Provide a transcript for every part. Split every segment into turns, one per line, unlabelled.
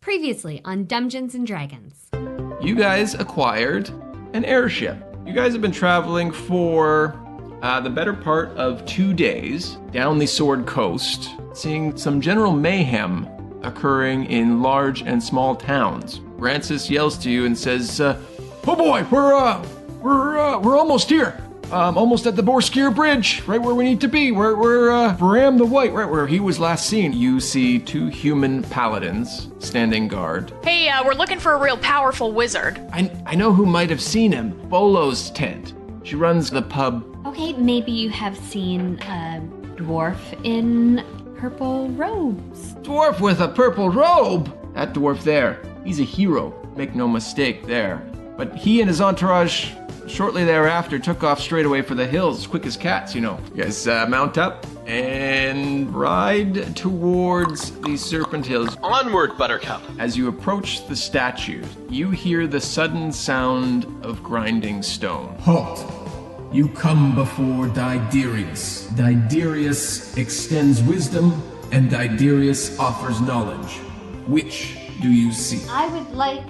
Previously on Dumbgeons and Dragons.
You guys acquired an airship. You guys have been traveling for the better part of 2 days down the Sword Coast, seeing some general mayhem occurring in large and small towns. Rancis yells to you and says, "Oh boy, we're almost here. Almost at the Borskier Bridge, right where we need to be. We're Bram the White, right where he was last seen." You see 2 human paladins standing guard.
Hey, we're looking for a real powerful wizard.
I know who might have seen him. Bolo's tent. She runs the pub.
Okay, maybe you have seen a dwarf in purple robes.
Dwarf with a purple robe? That dwarf there, he's a hero. Make no mistake there. But he and his entourage shortly thereafter took off straight away for the hills, quick as cats, you know. You guys mount up and ride towards the Serpent Hills.
Onward, Buttercup.
As you approach the statue, you hear the sudden sound of grinding stone.
Halt! You come before Diderius. Diderius extends wisdom, and Diderius offers knowledge. Which do you seek?
I would like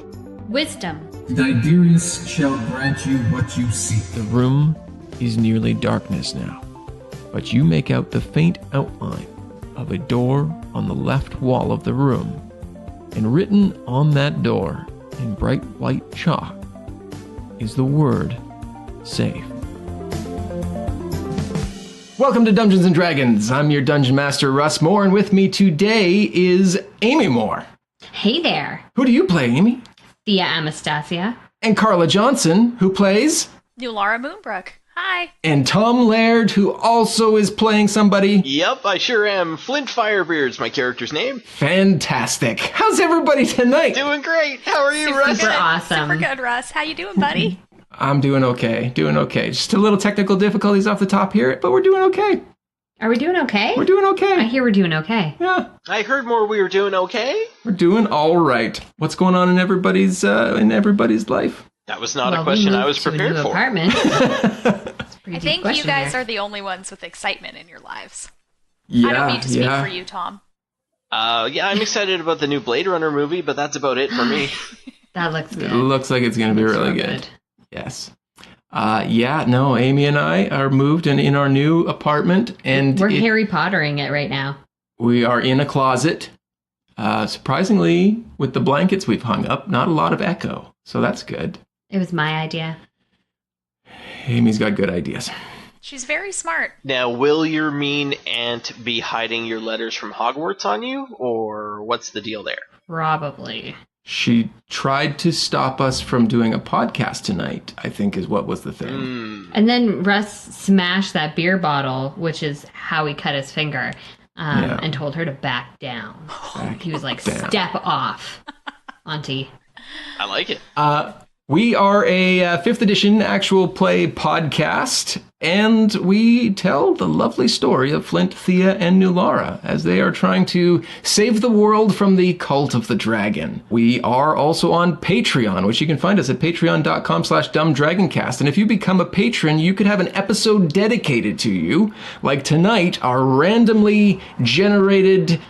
wisdom.
Diderius shall grant you what you seek.
The room is nearly darkness now, but you make out the faint outline of a door on the left wall of the room, and written on that door in bright white chalk is the word safe. Welcome to Dungeons and Dragons. I'm your Dungeon Master, Russ Moore, and with me today is Amy Moore.
Hey there.
Who do you play, Amy?
Thia Anastasia.
And Carla Johnson, who plays...
Nulara Moonbrook. Hi.
And Tom Laird, who also is playing somebody.
Yep, I sure am. Flint Firebeard's my character's name.
Fantastic. How's everybody tonight?
Doing great. How are you, Russ?
Super awesome.
Super good, Russ. How you doing, buddy?
I'm doing okay. Just a little technical difficulties off the top here, but we're doing okay.
Are we doing okay?
We're doing okay.
I hear we're doing okay.
Yeah.
I heard more we were doing okay.
We're doing all right. What's going on in everybody's life?
That was not a question I was prepared for.
Apartment.
I think you guys are the only ones with excitement in your lives.
Yeah,
I don't need to speak for you, Tom.
Yeah, I'm excited about the new Blade Runner movie, but that's about it for me.
That looks good.
It looks like it's going to be really good. Yes. Amy and I are moved and in our new apartment, and
we're Harry Pottering it right now.
We are in a closet. Surprisingly, with the blankets we've hung up, not a lot of echo, so that's good.
It was my idea.
Amy's got good ideas.
She's very smart.
Now, will your mean aunt be hiding your letters from Hogwarts on you, or what's the deal there?
Probably.
She tried to stop us from doing a podcast tonight, I think is what was the thing.
And then Russ smashed that beer bottle, which is how he cut his finger, and told her to back down. He was like, step off, auntie.
I like it.
We are a 5th edition actual play podcast, and we tell the lovely story of Flint, Thia, and Nulara as they are trying to save the world from the cult of the dragon. We are also on Patreon, which you can find us at patreon.com/dumbdragoncast. And if you become a patron, you could have an episode dedicated to you. Like tonight, our randomly generated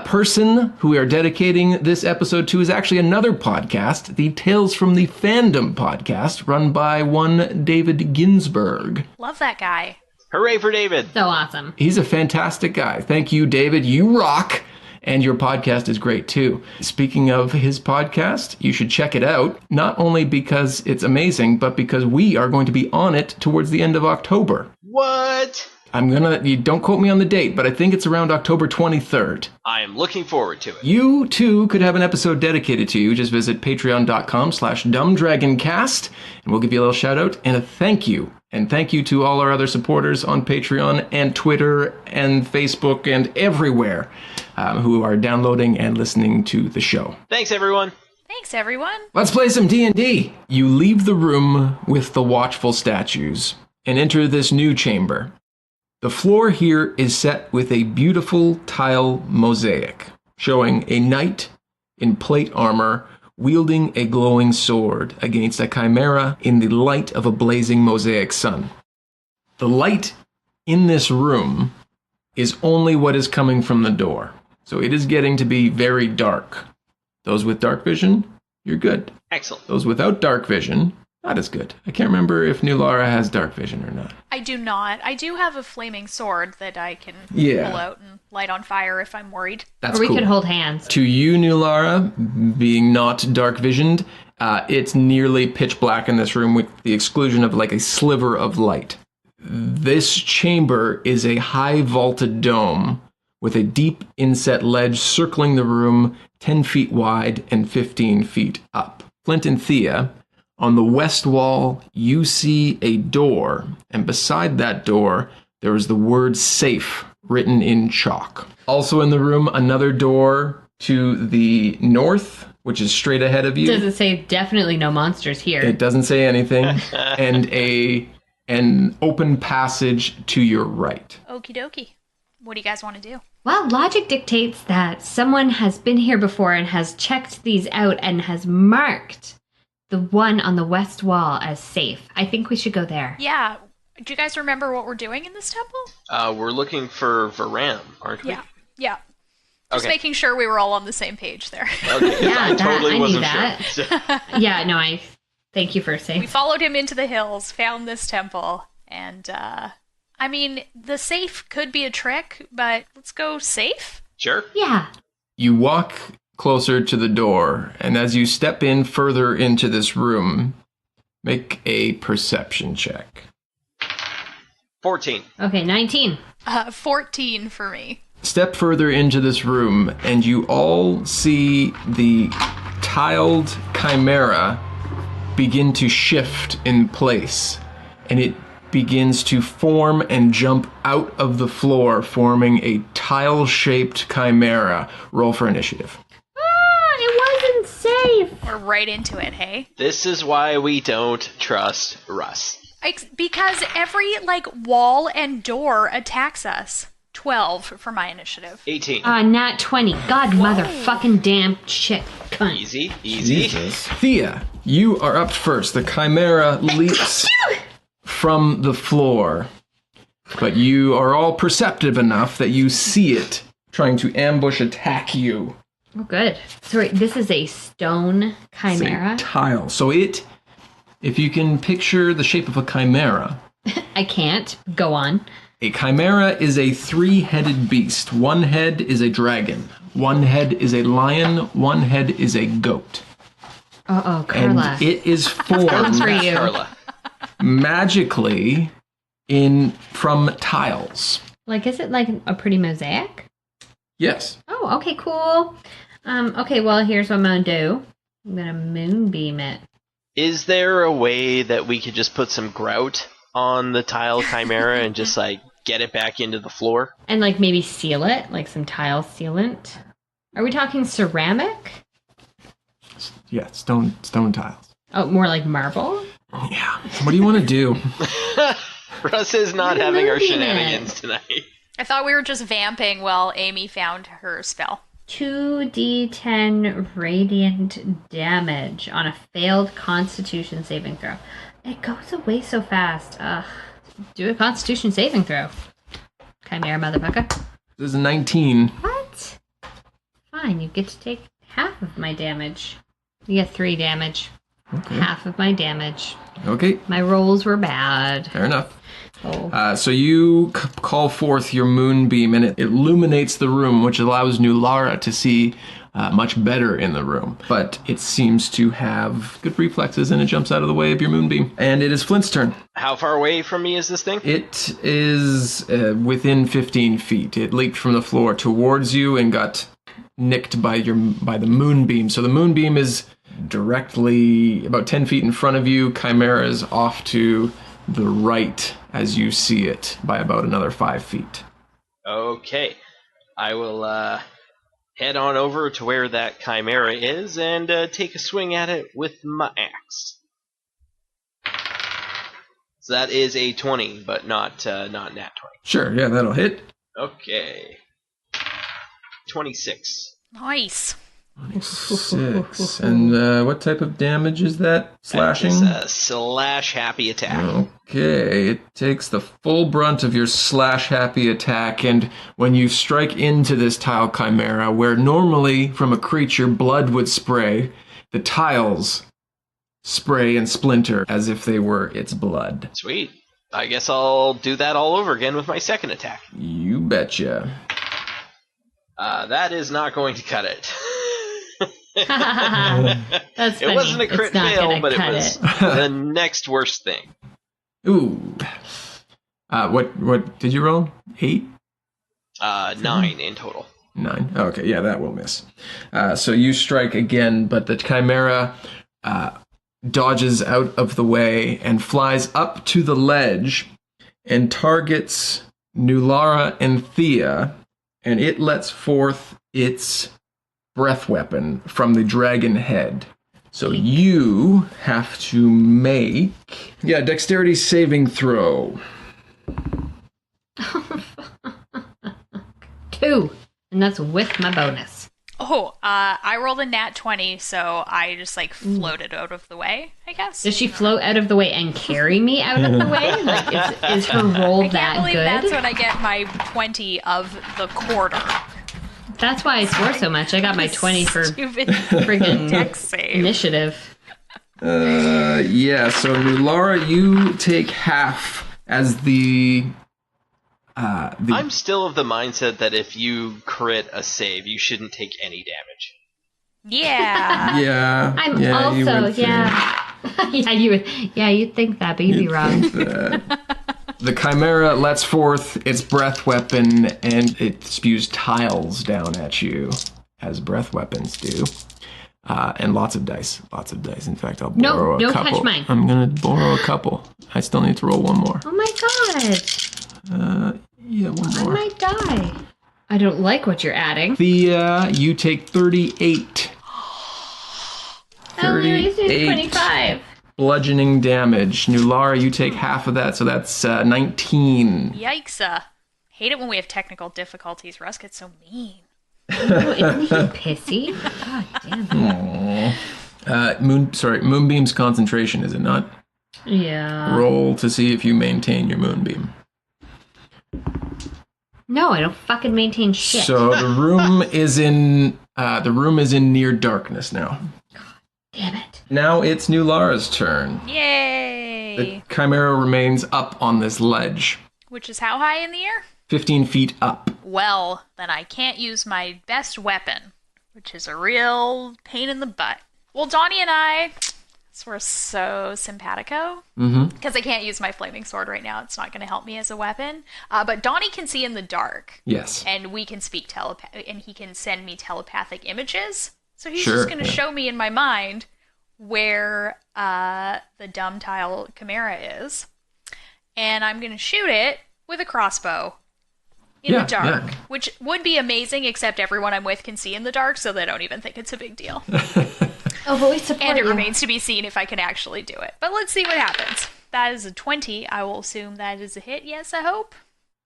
person who we are dedicating this episode to is actually another podcast, the Tales from the Fandom podcast, run by one David Ginsburg.
Love that guy.
Hooray for David.
So awesome.
He's a fantastic guy. Thank you, David. You rock. And your podcast is great, too. Speaking of his podcast, you should check it out, not only because it's amazing, but because we are going to be on it towards the end of October.
What?
You don't quote me on the date, but I think it's around October 23rd.
I am looking forward to it.
You, too, could have an episode dedicated to you. Just visit patreon.com/dumbdragoncast, and we'll give you a little shout out and a thank you. And thank you to all our other supporters on Patreon and Twitter and Facebook and everywhere who are downloading and listening to the show.
Thanks, everyone.
Thanks, everyone.
Let's play some D&D. You leave the room with the watchful statues and enter this new chamber. The floor here is set with a beautiful tile mosaic, showing a knight in plate armor wielding a glowing sword against a chimera in the light of a blazing mosaic sun. The light in this room is only what is coming from the door, so it is getting to be very dark. Those with dark vision, you're good.
Excellent.
Those without dark vision, not as good. I can't remember if Nulara has dark vision or not.
I do not. I do have a flaming sword that I can pull out and light on fire if I'm worried.
That's
or we
cool.
could hold hands.
To you, Nulara, being not dark visioned, it's nearly pitch black in this room with the exclusion of like a sliver of light. This chamber is a high vaulted dome with a deep inset ledge circling the room 10 feet wide and 15 feet up. Flint and Thia, on the west wall, you see a door, and beside that door, there is the word safe written in chalk. Also in the room, another door to the north, which is straight ahead of you.
Does it say definitely no monsters here?
It doesn't say anything. And an open passage to your right.
Okie dokie. What do you guys want to do?
Well, logic dictates that someone has been here before and has checked these out and has marked the one on the west wall as safe. I think we should go there.
Yeah. Do you guys remember what we're doing in this temple?
We're looking for Varam, aren't we?
Yeah. Just making sure we were all on the same page there.
Okay.
Yeah,
I totally wasn't
sure.
that.
Yeah, no, I thank you for saying.
We followed him into the hills, found this temple, and I mean, the safe could be a trick, but let's go safe?
Sure.
Yeah.
You walk closer to the door, and as you step in further into this room, make a perception check.
14.
Okay, 19.
14 for me.
Step further into this room, and you all see the tiled chimera begin to shift in place, and it begins to form and jump out of the floor, forming a tile-shaped chimera. Roll for initiative.
It wasn't safe.
We're right into it, hey?
This is why we don't trust Russ.
Because every, wall and door attacks us. 12 for my initiative.
18.
Nat 20. God, motherfucking damn shit. Cunt.
Easy.
Jesus. Thia, you are up first. The chimera leaps from the floor, but you are all perceptive enough that you see it trying to attack you.
Oh, good. Sorry, this is a stone chimera?
It's a tile. So if you can picture the shape of a chimera.
I can't. Go on.
A chimera is a three-headed beast. One head is a dragon. One head is a lion. One head is a goat.
Uh-oh, Carla.
And it is formed
for you.
Carla.
magically from tiles.
Is it like a pretty mosaic?
Yes.
Oh, okay, cool. Okay, well, here's what I'm gonna do. I'm gonna moonbeam it.
Is there a way that we could just put some grout on the tile chimera and just get it back into the floor?
And maybe seal it, like some tile sealant. Are we talking ceramic?
Yeah, stone tiles.
Oh, more like marble?
Yeah. What do you want to do?
Russ is not having our shenanigans tonight.
I thought we were just vamping while Amy found her spell.
2d10 radiant damage on a failed Constitution saving throw. It goes away so fast. Do a Constitution saving throw. Chimera motherfucker.
This is a 19.
What? Fine, you get to take half of my damage. You get 3 damage.
Okay.
Half of my damage.
Okay.
My rolls were bad.
Fair enough.
Oh.
So you call forth your moonbeam, and it illuminates the room, which allows Nulara to see much better in the room. But it seems to have good reflexes, and it jumps out of the way of your moonbeam. And it is Flint's turn.
How far away from me is this thing?
It is within 15 feet. It leaped from the floor towards you and got nicked by the moonbeam. So the moonbeam is directly about 10 feet in front of you. Chimera is off to the right as you see it by about another 5 feet.
Okay. I will head on over to where that chimera is and take a swing at it with my axe. So that is a 20, but not nat 20.
Sure, yeah, that'll hit.
Okay. 26.
Nice.
26. And what type of damage is that? Slashing?
That is a slash happy attack.
Okay, it takes the full brunt of your slash happy attack, and when you strike into this tile chimera, where normally from a creature blood would spray, the tiles spray and splinter as if they were its blood.
Sweet. I guess I'll do that all over again with my second attack.
You betcha.
That is not going to cut it.
That's funny.
It wasn't a crit
It's not
fail,
gonna
but it
cut
was the next worst thing.
Ooh. What did you roll? 8?
9 in total.
9. Okay, yeah, that will miss. So you strike again, but the chimera dodges out of the way and flies up to the ledge and targets Nulara and Thia, and it lets forth its breath weapon from the dragon head. So you have to make... Yeah, dexterity saving throw.
2. And that's with my bonus.
Oh, I rolled a nat 20, so I just floated out of the way, I guess.
Does she float out of the way and carry me out of the way? Like, is her roll
I
that
can't believe
good?
that's when I get my 20 of the quarter.
That's why I swore so much. I got my 20 for
Stupid
friggin'
dex save.
initiative.
Yeah, so Nulara, you take half as the
I'm still of the mindset that if you crit a save, you shouldn't take any damage.
Yeah.
Yeah.
I'm
yeah, you
also,
would
yeah. You'd think that, but you'd be wrong.
The chimera lets forth its breath weapon, and it spews tiles down at you, as breath weapons do. And lots of dice. In fact, I'll borrow a
don't
couple.
touch mine.
I'm going to borrow a couple. I still need to roll one more.
Oh my god.
Yeah, one
I
more.
might die. I don't like what you're adding.
Thea, you take 38.
Oh, you're using
38
25.
bludgeoning damage. Nulara, you take half of that, so that's 19.
Yikes. Hate it when we have technical difficulties. Russ gets so mean.
Oh, isn't he pissy? God damn it.
Moonbeam's concentration, is it not?
Yeah.
Roll to see if you maintain your moonbeam.
No, I don't fucking maintain shit.
So the room is in near darkness now.
Damn it.
Now it's Nulara's turn.
Yay!
The chimera remains up on this ledge,
Which is how high in the air?
15 feet up.
Well, then I can't use my best weapon, which is a real pain in the butt. Well, Donnie and I, we're so simpatico. Because I can't use my flaming sword right now. It's not going to help me as a weapon. But Donnie can see in the dark.
Yes.
And we can speak and he can send me telepathic images. So he's
Sure,
just going to
yeah.
show me in my mind where the dumb tile chimera is. And I'm going to shoot it with a crossbow in the dark.
Yeah.
Which would be amazing, except everyone I'm with can see in the dark, so they don't even think it's a big deal.
Oh, but we support
And it
you.
remains to be seen if I can actually do it. But let's see what happens. That is a 20. I will assume that is a hit. Yes, I hope.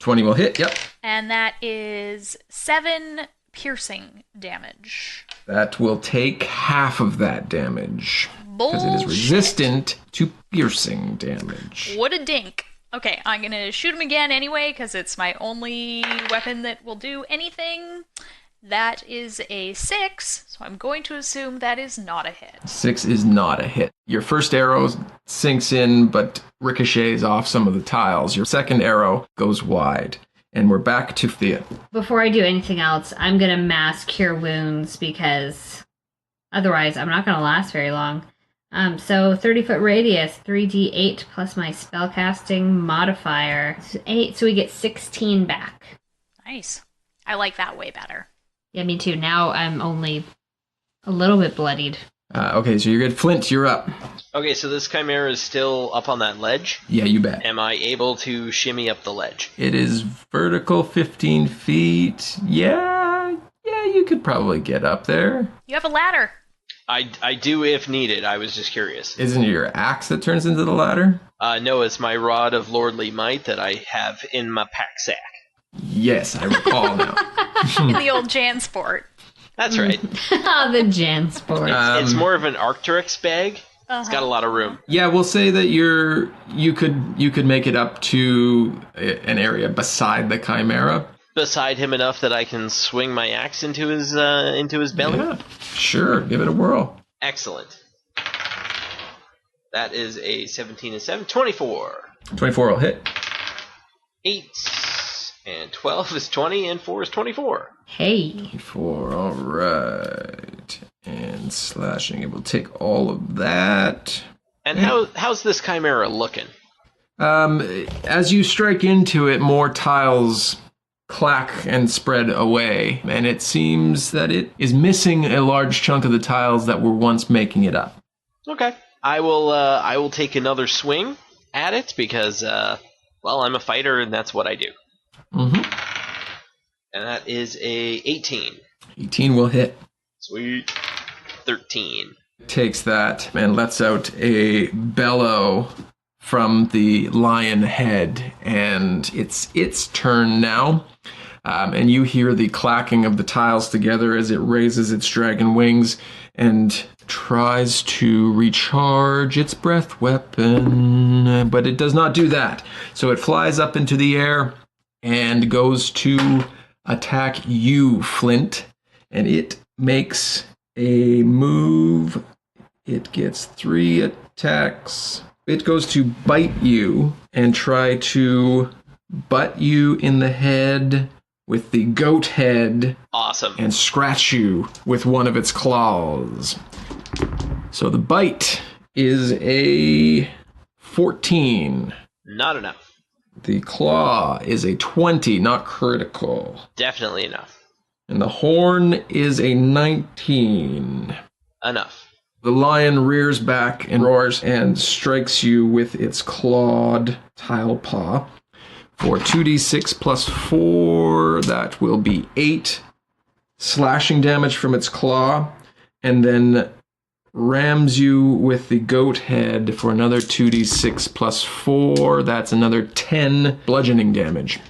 20 will hit, yep.
And that is 7 piercing damage.
That will take half of that damage. Because it is
Bullshit.
resistant to piercing damage.
What a dink. Okay, I'm going to shoot him again anyway, because it's my only weapon that will do anything. That is a 6, so I'm going to assume that is not a hit.
6 is not a hit. Your first arrow sinks in, but ricochets off some of the tiles. Your second arrow goes wide. And we're back to Thea.
Before I do anything else, I'm going to mass cure wounds because otherwise I'm not going to last very long. So 30-foot radius, 3d8 plus my spellcasting modifier. 8, so we get 16 back.
Nice. I like that way better.
Yeah, me too. Now I'm only a little bit bloodied.
Okay, so you're good. Flint, you're up.
Okay, so this chimera is still up on that ledge.
Yeah, you bet.
Am I able to shimmy up the ledge?
It is vertical 15 feet. Yeah, you could probably get up there.
You have a ladder.
I do if needed. I was just curious.
Isn't it your axe that turns into the ladder?
No, it's my rod of lordly might that I have in my pack sack.
Yes, I recall now.
In the old Jansport.
That's right.
The Jansport.
It's more of an Arcturus bag. It's got a lot of room.
Yeah, we'll say that you could make it up to an area beside the Chimera.
Beside him enough that I can swing my axe into his belly.
Yeah, sure. Give it a whirl.
Excellent. That is a 17 and 7, 24.
24 will hit.
8 and 12 is 20, and 4 is 24.
Hey.
24, all right. And slashing, it will take all of that.
And how's this Chimera looking?
As you strike into it, more tiles clack and spread away, and it seems that it is missing a large chunk of the tiles that were once making it up.
Okay. I will take another swing at it because, I'm a fighter and that's what I do.
Mm-hmm.
And that is a 18.
18 will hit.
Sweet. 13.
Takes that and lets out a bellow from the lion head, and it's its turn now. And you hear the clacking of the tiles together as it raises its dragon wings and tries to recharge its breath weapon, but it does not do that. So it flies up into the air and goes to attack you, Flint, and it makes a move. It gets 3 attacks. It goes to bite you and try to butt you in the head with the goat head.
Awesome.
And scratch you with one of its claws. So the bite is a 14.
Not enough.
The claw is a 20, not critical.
Definitely enough.
And the horn is a 19.
Enough.
The lion rears back and roars and strikes you with its clawed tile paw. For 2d6 plus 4, that will be 8 slashing damage from its claw, and then rams you with the goat head for another 2d6 plus 4. That's another 10 bludgeoning damage.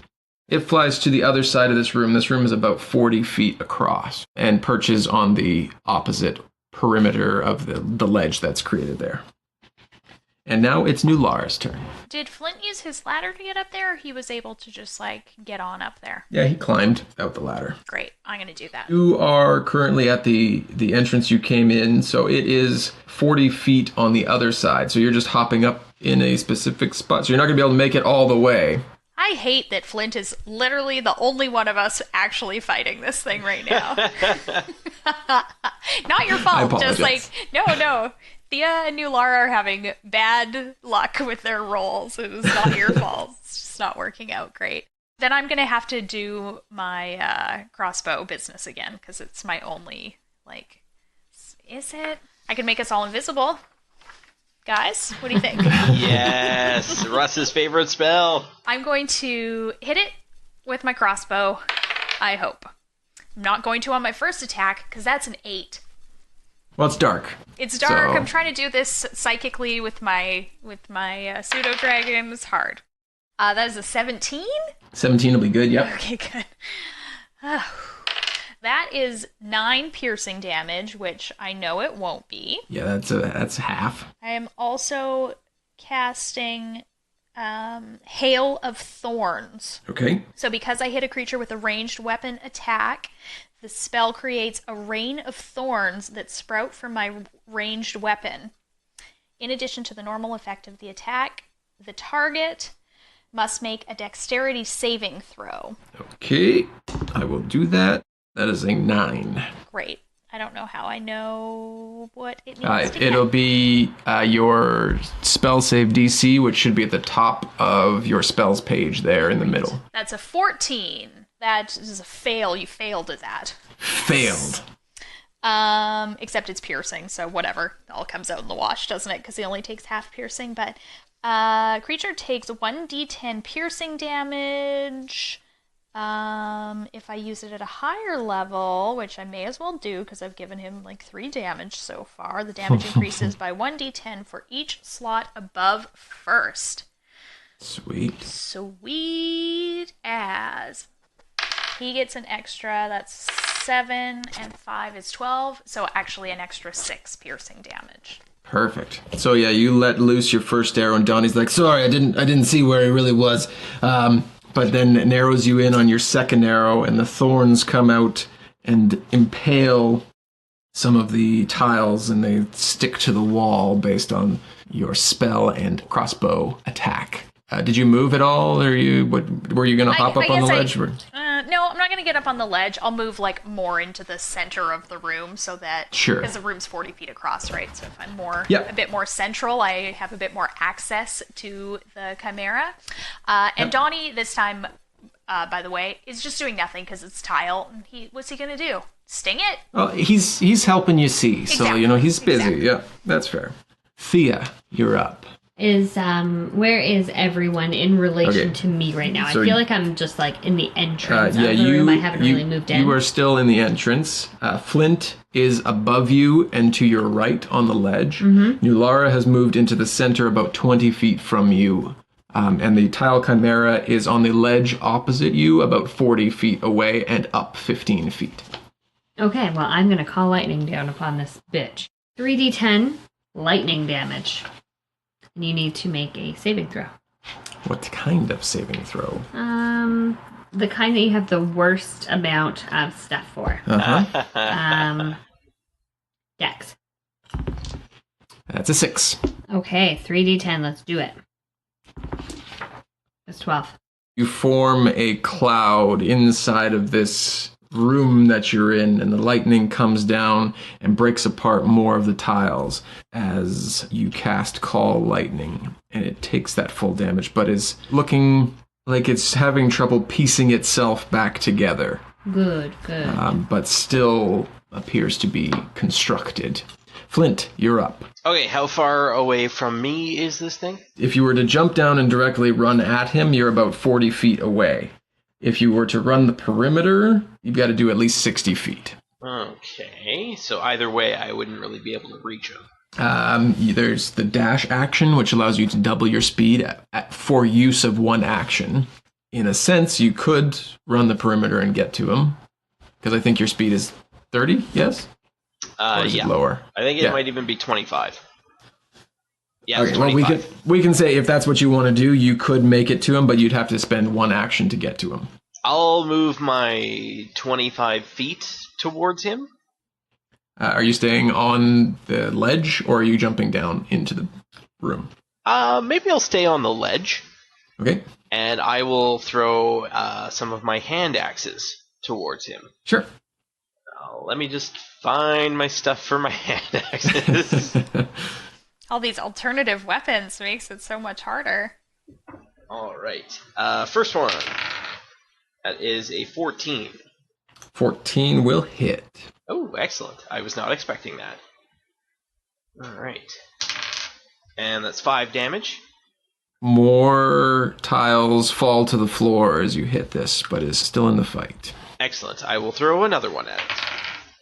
It flies to the other side of this room. This room is about 40 feet across and perches on the opposite perimeter of the ledge that's created there. And now it's Nulara's turn.
Did Flint use his ladder to get up there, or he was able to just, get on up there?
Yeah, he climbed out the ladder.
Great. I'm going to do that.
You are currently at the entrance you came in, so it is 40 feet on the other side. So you're just hopping up in a specific spot. So you're not going to be able to make it all the way.
I hate that Flint is literally the only one of us actually fighting this thing right now. Not your fault. Just no. Thia and Nulara are having bad luck with their rolls. It was not your fault. It's just not working out great. Then I'm going to have to do my crossbow business again, because it's my only, is it? I can make us all invisible. Guys, what do you think?
Yes, Russ's favorite spell.
I'm going to hit it with my crossbow, I hope. I'm not going to on my first attack, because that's an 8.
Well, it's dark.
It's dark.
So...
I'm trying to do this psychically with my pseudo dragon. It's hard. That is a 17?
17 will be good, yep.
Okay, good. That is 9 piercing damage, which I know it won't be.
Yeah, that's half.
I am also casting Hail of Thorns.
Okay.
So because I hit a creature with a ranged weapon attack, the spell creates a rain of thorns that sprout from my ranged weapon. In addition to the normal effect of the attack, the target must make a dexterity saving throw.
Okay, I will do that. That is a 9.
Great. I don't know how I know what it needs to
It'll be your spell save DC, which should be at the top of your spells page there in the middle.
That's a 14. That is a fail. You failed at that.
Failed.
Except it's piercing, so whatever. It all comes out in the wash, doesn't it? Because he only takes half piercing. But creature takes 1d10 piercing damage. If I use it at a higher level, which I may as well do because I've given him 3 damage so far, the damage increases by 1d10 for each slot above first.
Sweet
as. He gets an extra, that's 7, and 5 is 12. So actually an extra 6 piercing damage.
Perfect. So yeah, you let loose your first arrow, and Donnie's like, "Sorry, I didn't see where he really was." But then narrows you in on your second arrow, and the thorns come out and impale some of the tiles, and they stick to the wall based on your spell and crossbow attack. Did you move at all, or were you going to hop up on the ledge?
No, I'm not going to get up on the ledge. I'll move like more into the center of the room so that because the room's 40 feet across, right? So if I'm a bit more central, I have a bit more access to the Chimera. And Donnie this time, by the way, is just doing nothing because it's tile. And what's he going to do? Sting it?
Well, he's helping you see,
exactly.
So he's busy. Exactly. Yeah, that's fair. Thea, you're up.
Where is everyone in relation to me right now? So I feel like I'm just like in the entrance of the room. I haven't really moved in.
You are still in the entrance. Flint is above you and to your right on the ledge. Nulara has moved into the center about 20 feet from you. And the tile chimera is on the ledge opposite you about 40 feet away and up 15 feet.
Okay, well, I'm going to call lightning down upon this bitch. 3d10 lightning damage. And you need to make a saving throw.
What kind of saving throw?
The kind that you have the worst amount of stuff for. Dex.
That's a 6.
Okay, 3d10, let's do it. That's 12.
You form a cloud inside of this room that you're in, and the lightning comes down and breaks apart more of the tiles as you cast Call Lightning, and it takes that full damage, but is looking like it's having trouble piecing itself back together.
Good.
But still appears to be constructed. Flint, you're up.
Okay, how far away from me is this thing?
If you were to jump down and directly run at him, you're about 40 feet away. If you were to run the perimeter, you've got to do at least 60 feet.
Okay, so either way, I wouldn't really be able to reach him.
There's the dash action, which allows you to double your speed for use of one action. In a sense, you could run the perimeter and get to him, because I think your speed is 30, yes? Or is it lower?
I think it might even be 25. Yeah,
okay, well, we can say if that's what you want to do, you could make it to him, but you'd have to spend one action to get to him.
I'll move my 25 feet towards him.
Are you staying on the ledge, or are you jumping down into the room?
Maybe I'll stay on the ledge.
Okay.
And I will throw some of my hand axes towards him.
Sure.
Let me just find my stuff for my hand axes.
All these alternative weapons makes it so much harder.
All right. First one. That is a 14.
14 will hit.
Oh, excellent. I was not expecting that. All right. And that's 5 damage.
More tiles fall to the floor as you hit this, but is still in the fight.
Excellent. I will throw another one at it.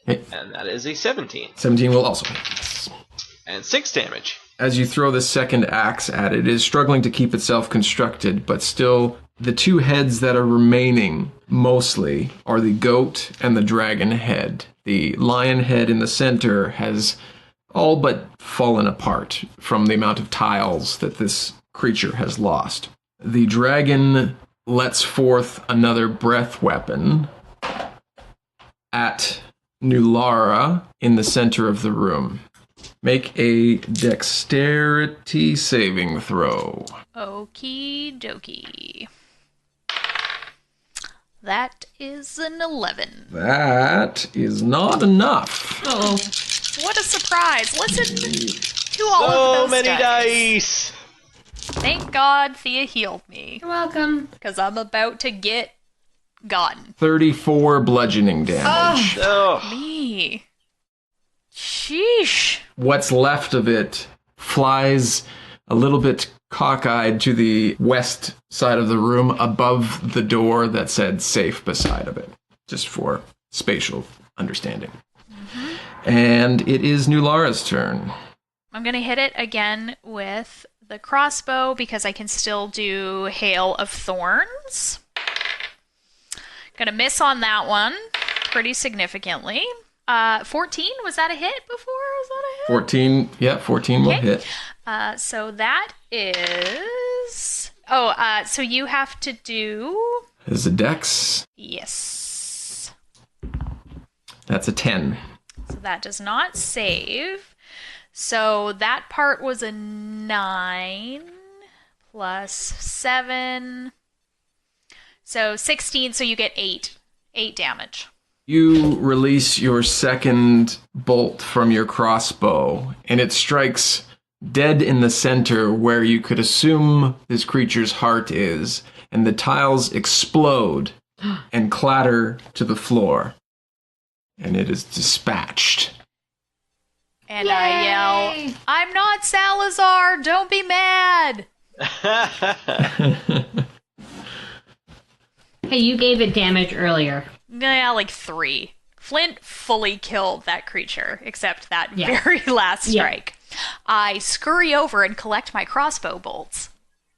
Hit.
And that is a 17.
17 will also hit.
And 6 damage.
As you throw the second axe at it, it is struggling to keep itself constructed, but still, the two heads that are remaining, mostly, are the goat and the dragon head. The lion head in the center has all but fallen apart from the amount of tiles that this creature has lost. The dragon lets forth another breath weapon at Nulara in the center of the room. Make a dexterity saving throw.
Okie dokie. That is an 11.
That is not enough.
Oh, what a surprise. Listen to all of those
many dice.
Thank God Thea healed me.
You're welcome.
Because I'm about to get gotten.
34 bludgeoning damage.
Oh.
Me. Sheesh.
What's left of it flies a little bit cockeyed to the west side of the room above the door that said safe beside of it, just for spatial understanding. Mm-hmm. And it is Nulara's turn.
I'm going to hit it again with the crossbow because I can still do Hail of Thorns. Going to miss on that one. pretty significantly. 14, was that a hit before? Was that a hit?
14, yeah, 14 will hit.
So that is... so you have to do...
Is a dex.
Yes.
That's a 10.
So that does not save. So that part was a 9 plus 7. So 16, so you get 8. 8 damage.
You release your second bolt from your crossbow, and it strikes dead in the center where you could assume this creature's heart is, and the tiles explode and clatter to the floor, and it is dispatched.
And I yell, I'm not Salazar, don't be mad!
Hey, you gave it damage earlier.
Yeah, like 3. Flint fully killed that creature, except that very last strike. Yeah. I scurry over and collect my crossbow bolts.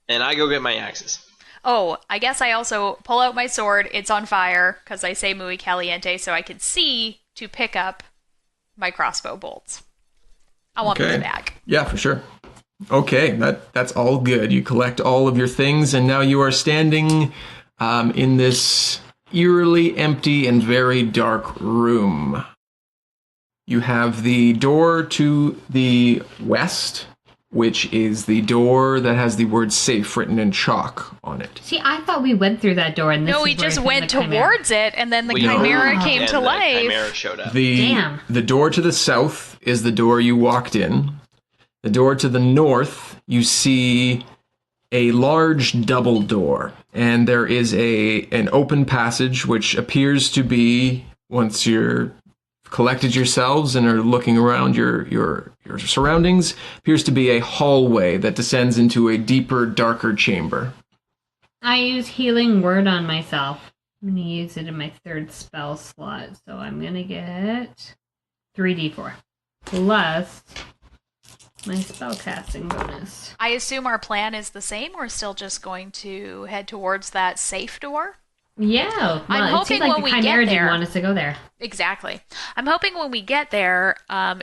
And I go get my axes.
Oh, I guess I also pull out my sword. It's on fire, because I say muy caliente, so I can see to pick up my crossbow bolts. I want them back.
Yeah, for sure. Okay, that's all good. You collect all of your things, and now you are standing in this eerily empty and very dark room. You have the door to the west, which is the door that has the word safe written in chalk on it.
See, I thought we went through that door, and this
we just went towards it, and then the chimera came to life.
The chimera showed up.
The door to the south is the door you walked in. The door to the north, you see a large double door, and there is an open passage which appears to be, once you're collected yourselves and are looking around your surroundings, appears to be a hallway that descends into a deeper, darker chamber.
I use Healing Word on myself. I'm going to use it in my third spell slot, so I'm going to get 3d4 plus my spellcasting bonus.
I assume our plan is the same. We're still just going to head towards that safe door.
Yeah, well,
I'm hoping
like
when we get
Chimera
there,
didn't want us to go there.
Exactly. I'm hoping when we get there,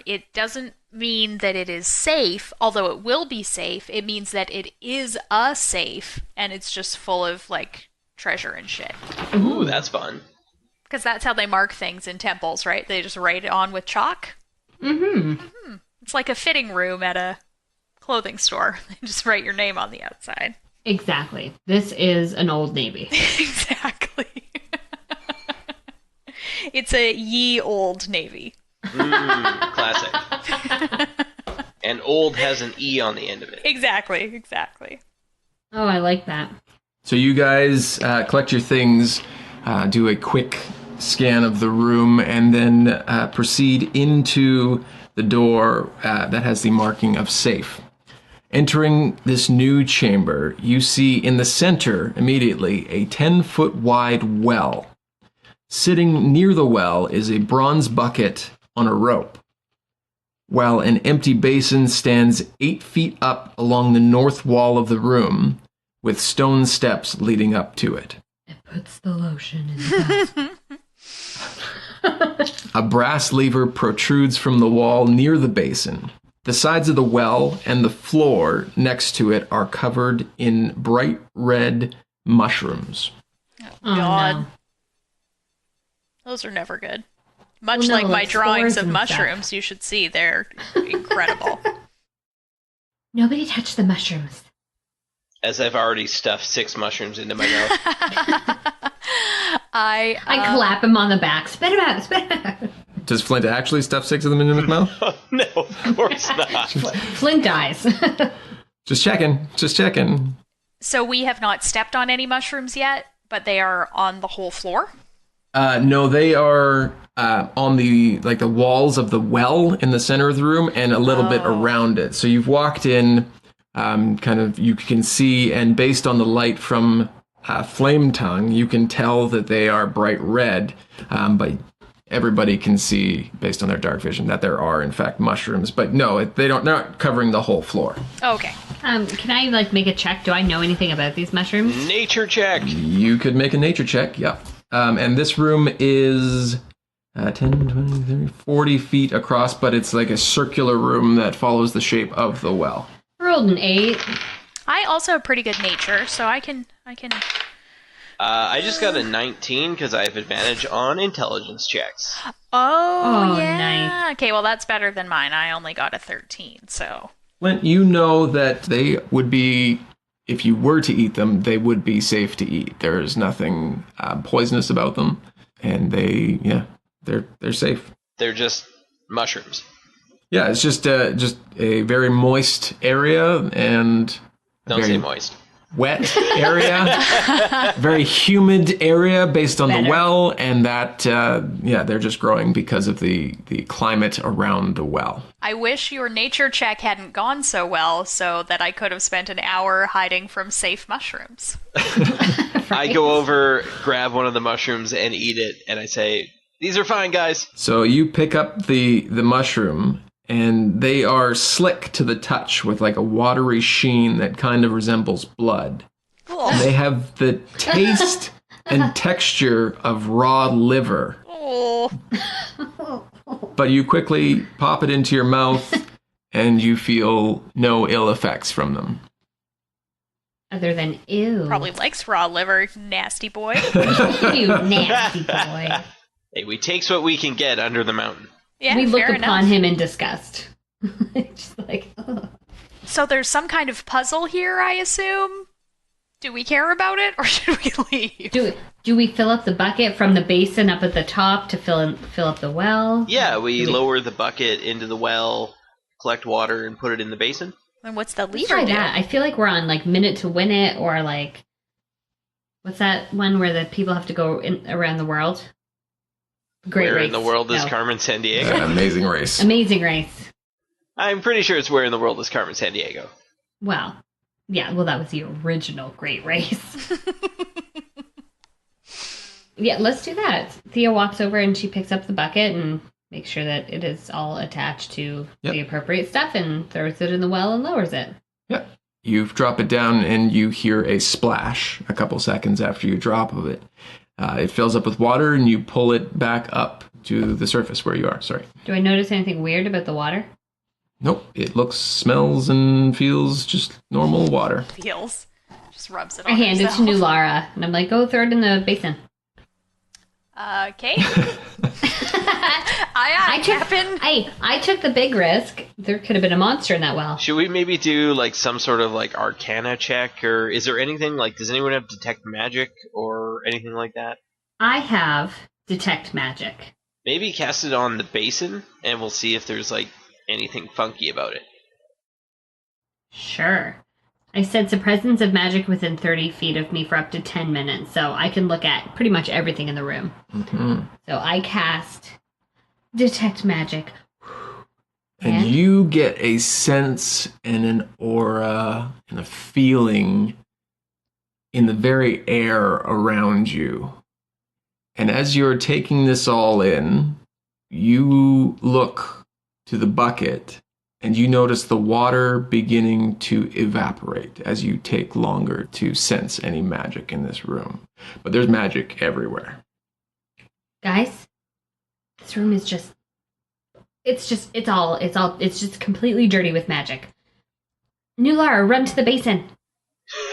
it doesn't mean that it is safe, although it will be safe. It means that it is a safe, and it's just full of like treasure and shit.
Ooh, that's fun.
Because that's how they mark things in temples, right? They just write it on with chalk.
Mm-hmm.
It's like a fitting room at a clothing store. They just write your name on the outside.
Exactly. This is an Old Navy.
Exactly. It's a ye old Navy.
Classic. And old has an E on the end of it.
Exactly.
Oh, I like that.
So you guys collect your things, do a quick scan of the room, and then proceed into the door that has the marking of safe. Entering this new chamber, you see in the center, immediately, a 10-foot wide well. Sitting near the well is a bronze bucket on a rope, while an empty basin stands 8 feet up along the north wall of the room, with stone steps leading up to it.
It puts the lotion in the
A brass lever protrudes from the wall near the basin. The sides of the well and the floor next to it are covered in bright red mushrooms.
Oh, God.
No.
Those are never good. Much like my drawings of mushrooms, stuff. You should see. They're incredible.
Nobody touch the mushrooms.
As I've already stuffed 6 mushrooms into my mouth.
I clap him on the back. Spit him out.
Does Flint actually stuff 6 of them into his mouth?
No, of course not.
Flint dies.
Just checking.
So we have not stepped on any mushrooms yet, but they are on the whole floor?
No, they are on the walls of the well in the center of the room and a little bit around it. So you've walked in, you can see, and based on the light from Flame Tongue, you can tell that they are bright red, but everybody can see, based on their dark vision, that there are, in fact, mushrooms. But no, they're not covering the whole floor.
Okay.
Can I, make a check? Do I know anything about these mushrooms?
Nature check.
You could make a nature check, yeah. And this room is 10, 20, 30, 40 feet across, but it's like a circular room that follows the shape of the well.
Rolled an 8.
I also have pretty good nature, so I can.
I just got a 19 because I have advantage on intelligence checks.
Oh, yeah.
nice.
Okay, well, that's better than mine. I only got a 13, so.
Flint, you know that they would be, if you were to eat them, they would be safe to eat. There's nothing poisonous about them, and they're safe.
They're just mushrooms.
Yeah, it's just a very moist area and
Don't say moist.
Wet area, very humid area based on the well, and that they're just growing because of the climate around the well.
I wish your nature check hadn't gone so well, so that I could have spent an hour hiding from safe mushrooms.
I go over, grab one of the mushrooms, and eat it, and I say, "These are fine, guys."
So you pick up the mushroom, and they are slick to the touch with like a watery sheen that kind of resembles blood.
Cool.
They have the taste and texture of raw liver.
Oh.
But you quickly pop it into your mouth, and you feel no ill effects from them.
Other than ew.
Probably likes raw liver, nasty boy.
You nasty boy.
Hey, we takes what we can get under the mountain.
Yeah,
We look
fair
upon
enough.
him in disgust. Just like, ugh.
So there's some kind of puzzle here, I assume? Do we care about it, or should we leave?
Do we fill up the bucket from the basin up at the top to fill up the well?
Yeah, we lower the bucket into the well, collect water, and put it in the basin.
And what's the
Let's
lever
try
do?
that. I feel like we're on like Minute to Win It, or like, what's that one where the people have to go around the world? Great
Where
Race.
in the world is
No.
Carmen Sandiego?
An amazing race.
Amazing Race.
I'm pretty sure it's Where in the World is Carmen Sandiego.
Well, yeah, well, that was the original Great Race. Yeah, let's do that. Thea walks over and she picks up the bucket and makes sure that it is all attached to the appropriate stuff and throws it in the well and lowers it.
Yep. You drop it down and you hear a splash a couple seconds after you drop of it. It fills up with water and you pull it back up to the surface where you are. Sorry.
Do I notice anything weird about the water?
Nope. It looks, smells, and feels just normal water.
Feels. Just rubs it on
I hand it to
herself.
Nulara and I'm like, go throw it in the basin.
Okay.
I took the big risk. There could have been a monster in that well.
Should we maybe do like some sort of like arcana check, or is there anything like, does anyone have detect magic or anything like that?
I have detect magic.
Maybe cast it on the basin and we'll see if there's like anything funky about it.
Sure. I sense a presence of magic within 30 feet of me for up to 10 minutes, so I can look at pretty much everything in the room.
Mm-hmm.
So I cast detect magic.
And you get a sense and an aura and a feeling in the very air around you. And as you're taking this all in, you look to the bucket and you notice the water beginning to evaporate as you take longer to sense any magic in this room. But there's magic everywhere.
Guys, this room is just it's just completely dirty with magic. Nulara, run to the basin.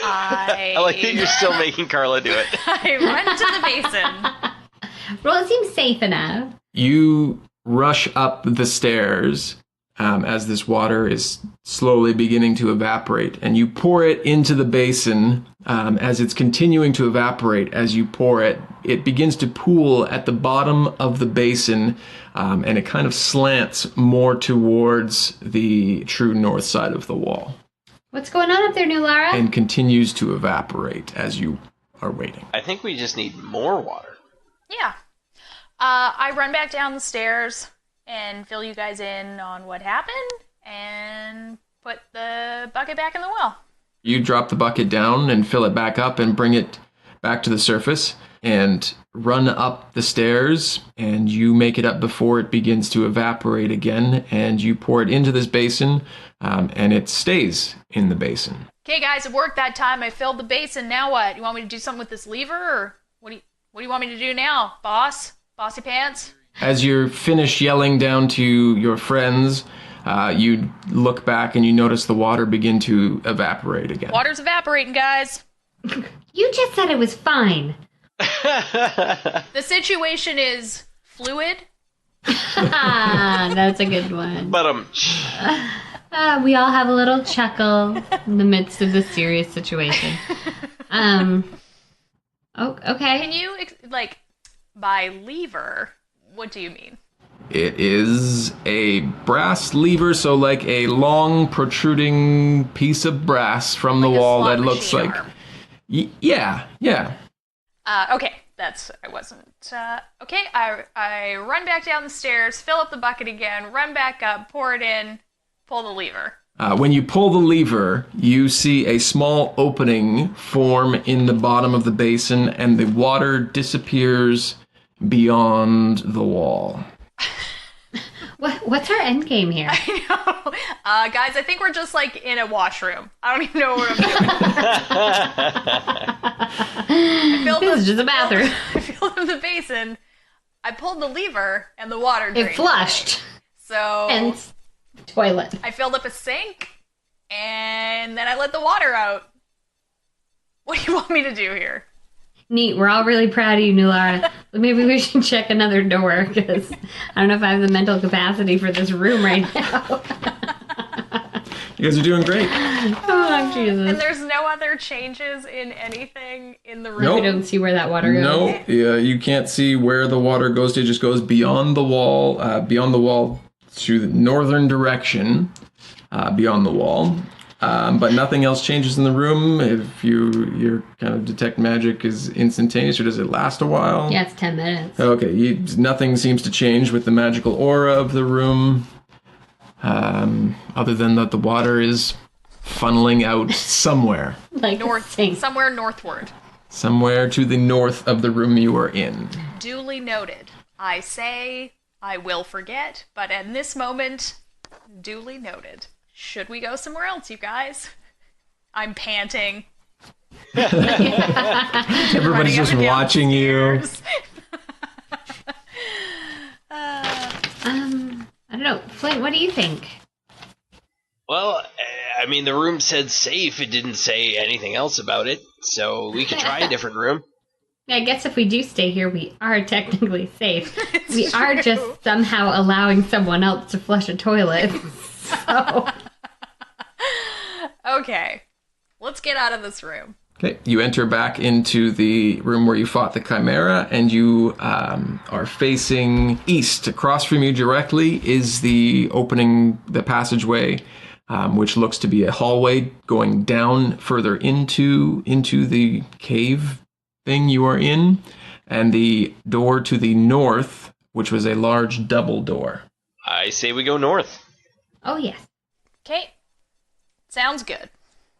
I like that you're still making Carla do it.
I run to the basin.
Well, it seems safe enough.
You rush up the stairs as this water is slowly beginning to evaporate, and you pour it into the basin. As it's continuing to evaporate, as you pour it, it begins to pool at the bottom of the basin, and it kind of slants more towards the true north side of the wall.
What's going on up there, Nulara?
And continues to evaporate as you are waiting.
I think we just need more water.
Yeah. I run back down the stairs and fill you guys in on what happened and put the bucket back in the well.
You drop the bucket down and fill it back up and bring it back to the surface and run up the stairs, and you make it up before it begins to evaporate again, and you pour it into this basin, and it stays in the basin.
Okay, guys, it worked that time. I filled the basin. Now what? You want me to do something with this lever, or what do you want me to do now, boss? Bossy pants?
As you're finished yelling down to your friends, you look back and you notice the water begin to evaporate again.
Water's evaporating, guys.
You just said it was fine.
The situation is fluid.
That's a good one.
But
We all have a little chuckle in the midst of this serious situation. Oh, okay.
Can you, by lever, what do you mean?
It is a brass lever, so like a long protruding piece of brass from the
Like a
wall
slot
that looks
machine
like...
arm.
Yeah.
Okay, I wasn't, okay, I run back down the stairs, fill up the bucket again, run back up, pour it in, pull the lever.
When you pull the lever, you see a small opening form in the bottom of the basin, and the water disappears beyond the wall.
What's our end game here?
I know. Guys, I think we're just in a washroom. I don't even know what I'm doing.
This is just a bathroom.
I filled up the basin. I pulled the lever and the water drained.
It flushed.
So
Hence, toilet.
I filled up a sink and then I let the water out. What do you want me to do here?
Neat. We're all really proud of you, Nulara. Maybe we should check another door, because I don't know if I have the mental capacity for this room right now.
You guys are doing great.
Oh, Jesus.
And there's no other changes in anything in the room?
Nope.
We don't see where that water goes.
No, you can't see where the water goes to. It just goes beyond the wall to the northern direction, beyond the wall. But nothing else changes in the room. If your kind of detect magic is instantaneous, or does it last a while?
Yeah, it's 10 minutes.
Okay, nothing seems to change with the magical aura of the room, other than that the water is funneling out somewhere.
Like
Somewhere northward.
Somewhere to the north of the room you are in.
Duly noted. I say I will forget, but at this moment, duly noted. Should we go somewhere else, you guys? I'm panting.
Everybody's just watching you.
I don't know. Flint, what do you think?
well, I mean, the room said safe. It didn't say anything else about it, so we could try a different room.
Yeah, I guess if we do stay here, we are technically safe. We are just somehow allowing someone else to flush a toilet. So...
Okay, let's get out of this room.
Okay, you enter back into the room where you fought the Chimera, and you are facing east. Across from you directly is the opening, the passageway, which looks to be a hallway going down further into the cave thing you are in, and the door to the north, which was a large double door.
I say we go north.
Oh, yes.
Okay, sounds good.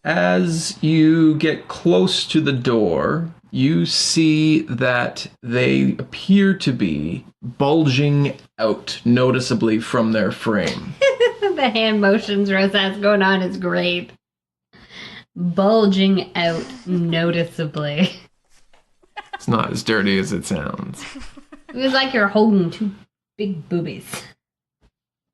As you get close to the door, you see that they appear to be bulging out noticeably from their frame.
The hand motions Rose has going on is great. Bulging out noticeably.
It's not as dirty as it sounds.
It was like you're holding two big boobies.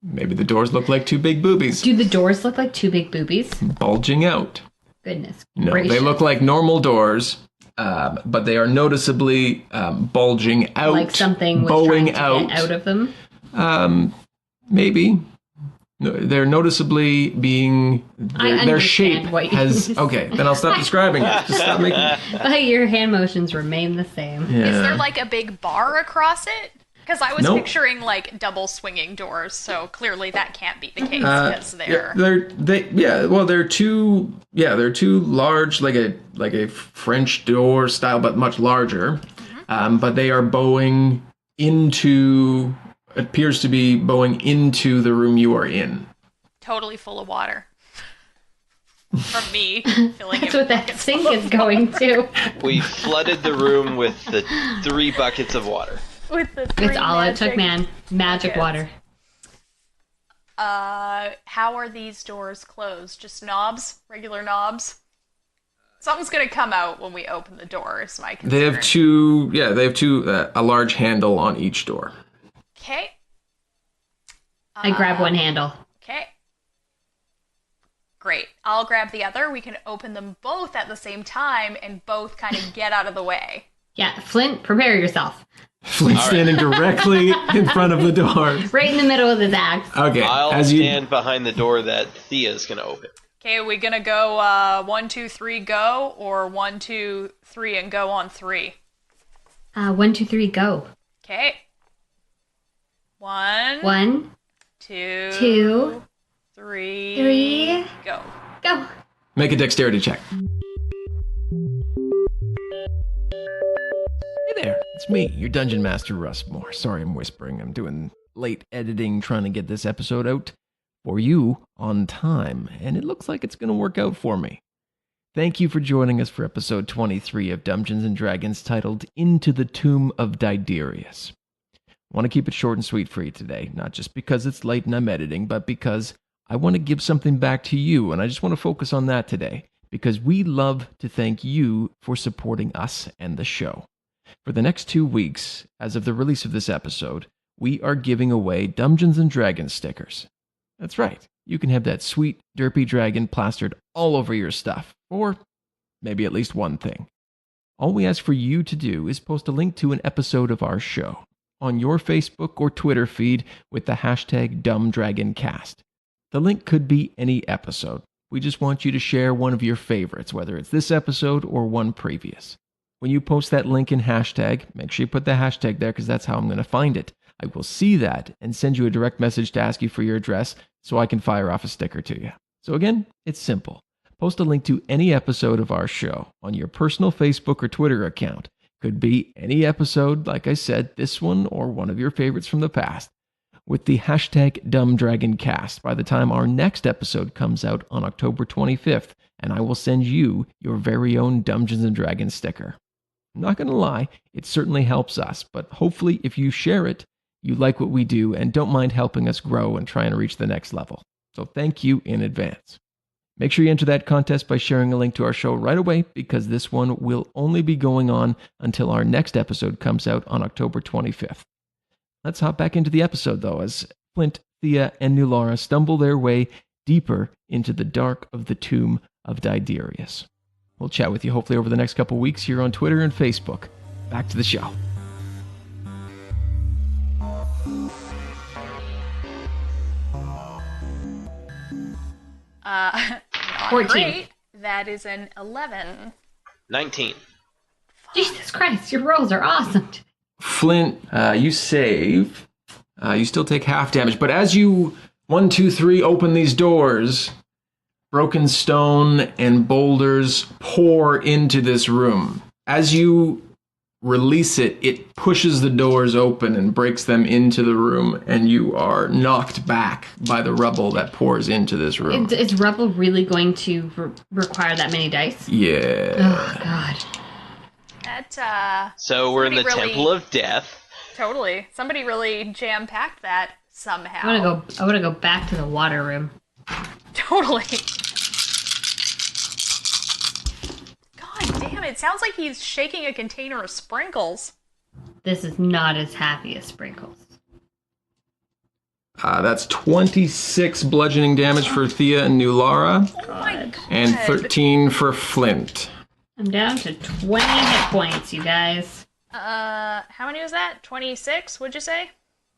Maybe the doors look like two big boobies.
Do the doors look like two big boobies?
Bulging out.
Goodness
No,
gracious.
they look like normal doors, but they are noticeably bulging out.
Like something was
bowing
trying to get out of them?
Maybe. No, they're noticeably being... Their shape
understand what you
has...
mean.
Okay, then I'll stop describing it. Just stop making...
But your hand motions remain the same.
Yeah.
Is there like a big bar across it? Because I was
Nope.
picturing like double swinging doors, so clearly that can't be the case because they're.
They're two large, like a French door style, but much larger.
Mm-hmm.
But they are bowing into, appears to be bowing into the room you are in.
Totally full of water. From me filling
That's
it
what
with
that
buckets
sink
full
is
of
going to.
We flooded the room with the 3 buckets of water.
with the
It's all it took, man. Magic
buckets.
water.
How are these doors closed? Just knobs? Regular knobs? Something's gonna come out when we open the door, is my concern.
They have two, a large handle on each door.
Okay.
I grab one handle.
Okay. Great. I'll grab the other. We can open them both at the same time and both kind of get out of the way.
Yeah, Flint, prepare yourself.
Flint standing directly in front of the door.
Right in the middle of his axe.
Okay.
I'll stand behind the door that Thia's going to open.
Okay, are we going to go 1, 2, 3, go, or 1, 2, 3 and go on 3?
1, 2, 3, go.
Okay. 1,
1,
2,
2,
3,
3,
go.
go.
Make a dexterity check. Hey there, it's me, your Dungeon Master Russ Moore. Sorry I'm whispering. I'm doing late editing, trying to get this episode out for you on time, and it looks like it's going to work out for me. Thank you for joining us for episode 23 of Dumbgeons Dragons titled Into the Tomb of Diderius. I want to keep it short and sweet for you today, not just because it's late and I'm editing, but because I want to give something back to you, and I just want to focus on that today, because we love to thank you for supporting us and the show. For the next 2 weeks, as of the release of this episode, we are giving away Dumbgeons Dragons stickers. That's right, you can have that sweet, derpy dragon plastered all over your stuff, or maybe at least one thing. All we ask for you to do is post a link to an episode of our show on your Facebook or Twitter feed with the hashtag DumbDragonCast. The link could be any episode. We just want you to share one of your favorites, whether it's this episode or one previous. When you post that link in hashtag, make sure you put the hashtag there because that's how I'm going to find it. I will see that and send you a direct message to ask you for your address so I can fire off a sticker to you. So again, it's simple. Post a link to any episode of our show on your personal Facebook or Twitter account. Could be any episode, like I said, this one or one of your favorites from the past, with the hashtag DumbDragonCast by the time our next episode comes out on October 25th, and I will send you your very own Dumbgeons & Dragons sticker. I'm not going to lie, it certainly helps us, but hopefully if you share it, you like what we do and don't mind helping us grow and try and reach the next level. So thank you in advance. Make sure you enter that contest by sharing a link to our show right away, because this one will only be going on until our next episode comes out on October 25th. Let's hop back into the episode, though, as Flint, Thia, and Nulara stumble their way deeper into the dark of the Tomb of Diderius. We'll chat with you hopefully over the next couple weeks here on Twitter and Facebook. Back to the show.
Not
14.
Great. That is an 11.
19.
Jesus Christ, your rolls are awesome.
Flint, you save. You still take half damage, but as you 1, 2, 3 open these doors, broken stone and boulders pour into this room. As you release it, it pushes the doors open and breaks them into the room, and you are knocked back by the rubble that pours into this room.
Is rubble really going to require that many dice?
Yeah.
Oh, God.
That,
So we're in the
somebody really-
Temple of Death.
Totally. Somebody really jam-packed that somehow.
I want to go back to the water room.
Totally. God damn, it sounds like he's shaking a container of sprinkles.
This is not as happy as Sprinkles.
That's 26 bludgeoning damage for Thia and Nulara,
Oh my god.
and 13 for Flint.
I'm down to 20 hit points, you guys.
How many was that? 26, would you say?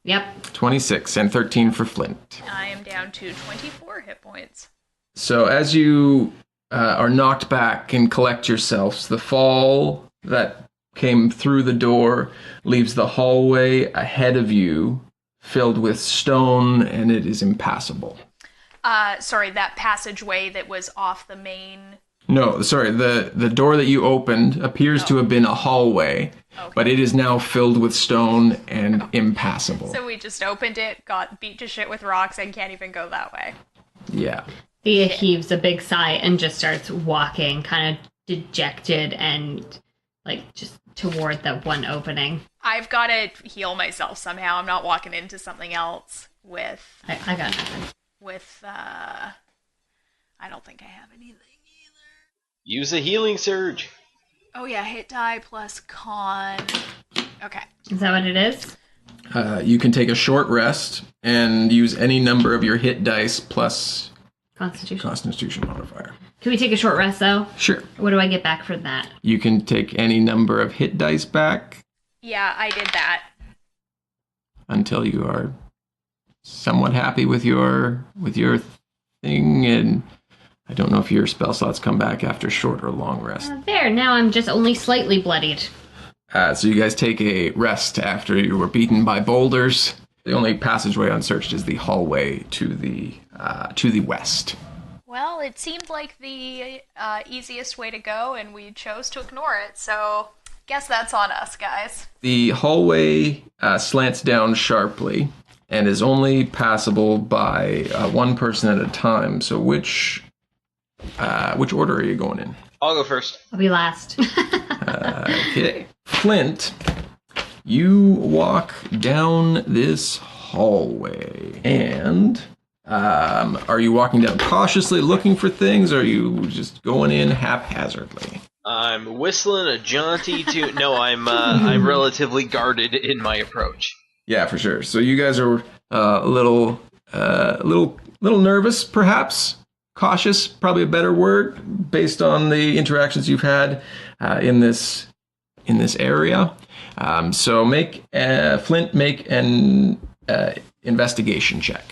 Yep.
26 and 13 for Flint.
I am down to 24 hit points.
So as you are knocked back and collect yourselves, the fall that came through the door leaves the hallway ahead of you filled with stone, and it is impassable.
Sorry, that passageway that was off the main...
No, sorry, the door that you opened appears to have been a hallway, but it is now filled with stone and impassable.
So we just opened it, got beat to shit with rocks, and can't even go that way.
Yeah.
Thea heaves a big sigh and just starts walking, kind of dejected and, like, just toward that one opening.
I've got to heal myself somehow. I'm not walking into something else with...
I got nothing.
I don't think I have anything either.
Use a healing surge.
Oh yeah, hit die plus con. Okay.
Is that what it is?
You can take a short rest and use any number of your hit dice plus Constitution modifier.
Can we take a short rest, though?
Sure.
What do I get back for that?
You can take any number of hit dice back.
Yeah, I did that.
Until you are somewhat happy with your thing, and I don't know if your spell slots come back after short or long rest.
There, now I'm just only slightly bloodied.
So you guys take a rest after you were beaten by boulders. The only passageway unsearched is the hallway to the west.
Well, it seemed like the easiest way to go, and we chose to ignore it, so guess that's on us, guys.
The hallway slants down sharply and is only passable by one person at a time. So which order are you going in?
I'll go first.
I'll be last.
Okay. Flint, you walk down this hallway, and are you walking down cautiously looking for things, or are you just going in haphazardly?
I'm whistling a jaunty tune. No, I'm relatively guarded in my approach.
Yeah, for sure. So you guys are a little nervous, perhaps. Cautious, probably a better word, based on the interactions you've had in this area. So Flint make an investigation check,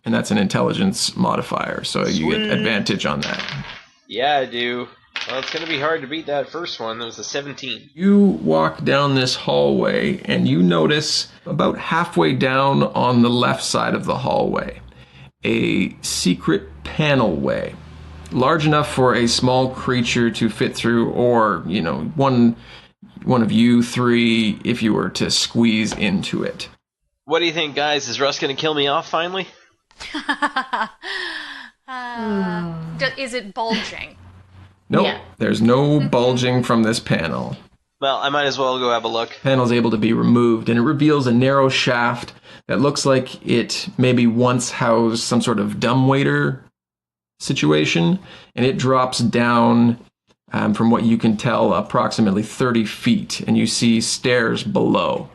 and that's an intelligence modifier. So you get advantage on that.
Yeah, I do. Well, it's going to be hard to beat that first one. That was a 17.
You walk down this hallway, and you notice about halfway down on the left side of the hallway, a secret panelway, large enough for a small creature to fit through, or, one of you three if you were to squeeze into it.
What do you think, guys? Is Russ going to kill me off finally?
Is it bulging?
Nope,
Yeah.
There's no bulging from this panel.
Well, I might as well go have a look.
Panel is able to be removed, and it reveals a narrow shaft that looks like it maybe once housed some sort of dumbwaiter situation, and it drops down, from what you can tell, approximately 30 feet, and you see stairs below.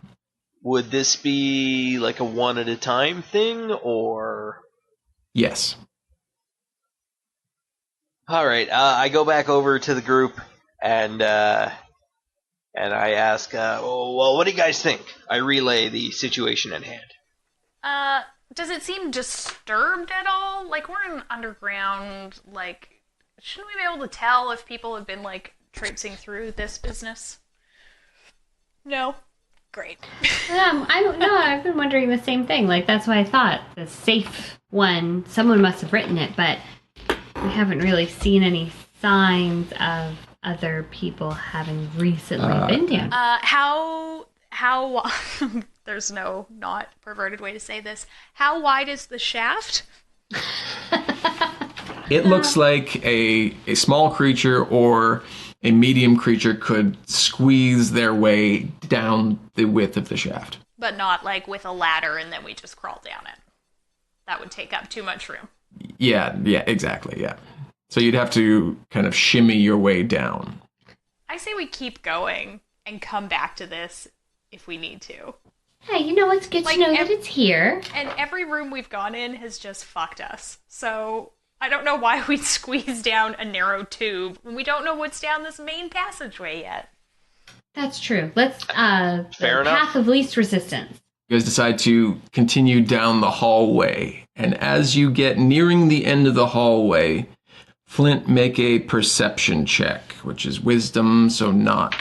Would this be like a one at a time thing, or?
Yes.
All right. I go back over to the group and I ask, well, what do you guys think? I relay the situation at hand.
Does it seem disturbed at all? Like, we're in underground, shouldn't we be able to tell if people have been, traipsing through this business? No? Great.
I've been wondering the same thing. That's why I thought the safe one, someone must have written it, but we haven't really seen any signs of other people having recently been down.
How there's no not perverted way to say this. How wide is the shaft?
It looks like a small creature or a medium creature could squeeze their way down the width of the shaft.
But not with a ladder and then we just crawl down it. That would take up too much room.
Yeah, exactly, yeah. So you'd have to kind of shimmy your way down.
I say we keep going and come back to this if we need to.
Hey, it's good to know that it's here.
And every room we've gone in has just fucked us. So I don't know why we'd squeeze down a narrow tube when we don't know what's down this main passageway yet.
That's true. Let's,
Fair
the
enough.
path of least resistance.
You guys decide to continue down the hallway. And as you get nearing the end of the hallway, Flint, make a perception check, which is wisdom, so not.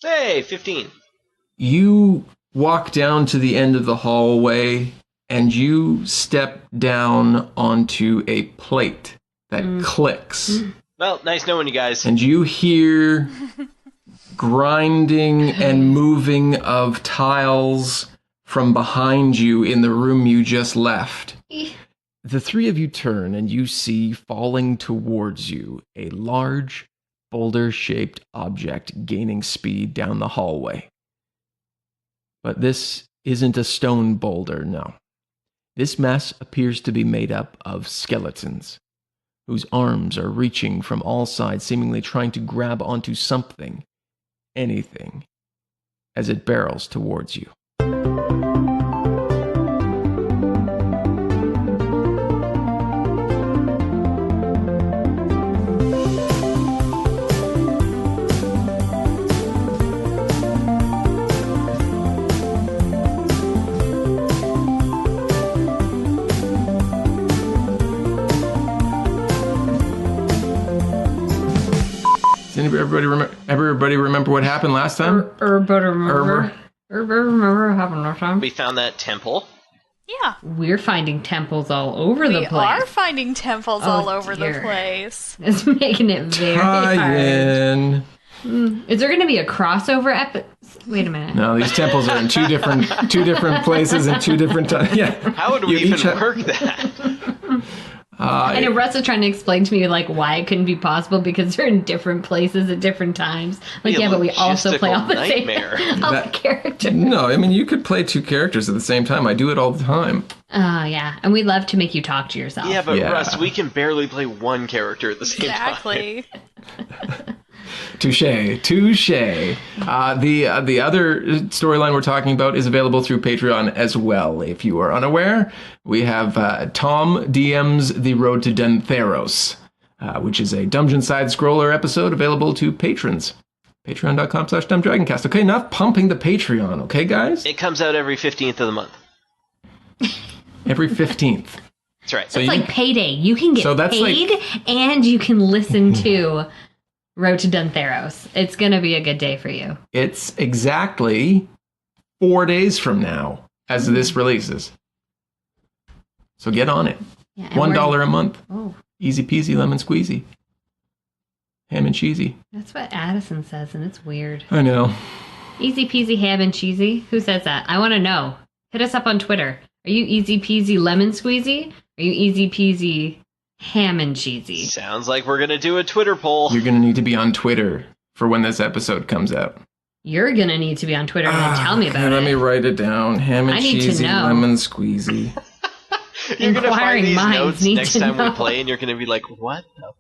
Hey, 15.
You walk down to the end of the hallway, and you step down onto a plate that clicks.
Well, nice knowing you guys.
And you hear grinding and moving of tiles from behind you in the room you just left. The three of you turn, and you see falling towards you a large, boulder-shaped object gaining speed down the hallway. But this isn't a stone boulder, no. This mess appears to be made up of skeletons, whose arms are reaching from all sides, seemingly trying to grab onto something, anything, as it barrels towards you. Does everybody remember what happened last time?
Remember what happened last time?
We found that temple.
Yeah.
We're finding temples all over the
We
place.
are finding temples all over the place.
It's making it very hard.
Tie-in.
Is there going to be a crossover episode? Wait a minute.
No, these temples are in two different places and 2 different times. Yeah.
How would we even work that?
I know Russ is trying to explain to me like why it couldn't be possible because they're in different places at different times. Like,
Be a
yeah, but we also play all the
nightmare.
same all the characters.
No, I mean, you could play 2 characters at the same time. I do it all the time.
Oh, yeah. And we love to make you talk to yourself.
Yeah, but
Yeah.
Russ, we can barely play one character at the same time.
Exactly.
Touche. The other storyline we're talking about is available through Patreon as well. If you are unaware, we have Tom DM's The Road to Dentheros, which is a dungeon side-scroller episode available to patrons. Patreon.com/dumbdragoncast. Okay, enough pumping the Patreon, okay, guys?
It comes out every 15th of the month.
Every 15th.
That's right.
So
It's like payday. You can get paid and you can listen to Road to Dentheros. It's going to be a good day for you.
It's exactly 4 days from now as this releases. So get on it.
Yeah,
$1 a month.
Oh,
Easy peasy lemon squeezy. Ham and cheesy.
that's what Addison says, and it's weird.
I know.
Easy peasy ham and cheesy? Who says that? I want to know. Hit us up on Twitter. Are you easy peasy lemon squeezy? Are you easy peasy ham and cheesy?
Sounds like we're going to do a Twitter poll.
You're going to need to be on Twitter for when this episode comes out.
You're going to need to be on Twitter and tell me about
Let me
it.
write it down. Ham and
I need to
cheesy
know.
lemon squeezy.
You're going to find
Inquiring
these
minds
notes
need
next
to
time we
know.
play, and you're going to be like, what the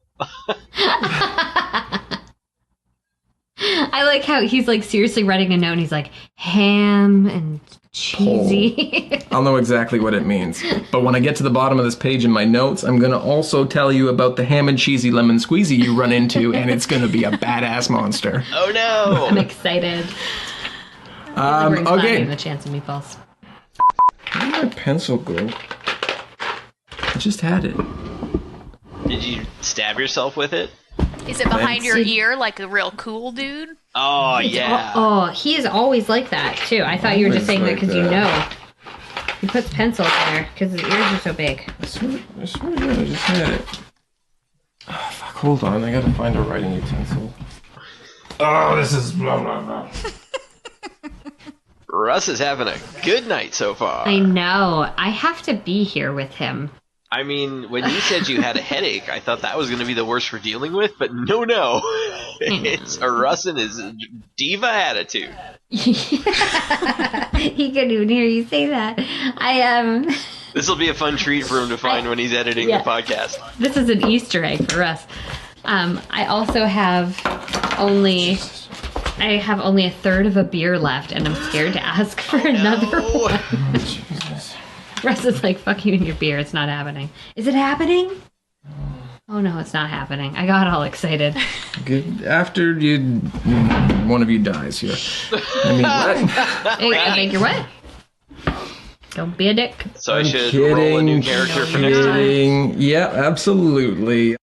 I like how he's like seriously writing a note and he's like, ham and cheesy.
I'll know exactly what it means. But when I get to the bottom of this page in my notes, I'm going to also tell you about the ham and cheesy lemon squeezy you run into, and it's going to be a badass monster.
Oh no!
I'm excited. Brings
Okay.
the chance of meatballs.
Where did my pencil go? I just had it.
Did you stab yourself with it?
Is it behind your
Thanks.
ear like a real cool dude?
Oh, yeah.
Oh, he is always like that too. I thought you were just saying that
Always
because you
like
know. He puts pencils there because his ears are so big.
I swear to God, I just had it. Oh, fuck, hold on. I gotta find a writing utensil. Oh, this is blah, blah, blah.
Russ is having a good night so far.
I know. I have to be here with him.
I mean, when you said you had a headache, I thought that was going to be the worst for dealing with, but no. It's a Russ and his diva attitude.
He couldn't even hear you say that.
This will be a fun treat for him to find when he's editing
Yeah.
the podcast.
This is an Easter egg for us. I also have only a third of a beer left, and I'm scared to ask for another one.
Jesus.
Russ is like, fuck you and your beer. It's not happening. Is it happening? Oh, no, it's not happening. I got all excited.
Good. After one of you dies here. I mean, what?
Hey, I think you're what? Don't be a dick.
So I
I'm
should roll a new character for next time.
kidding. Yeah, absolutely.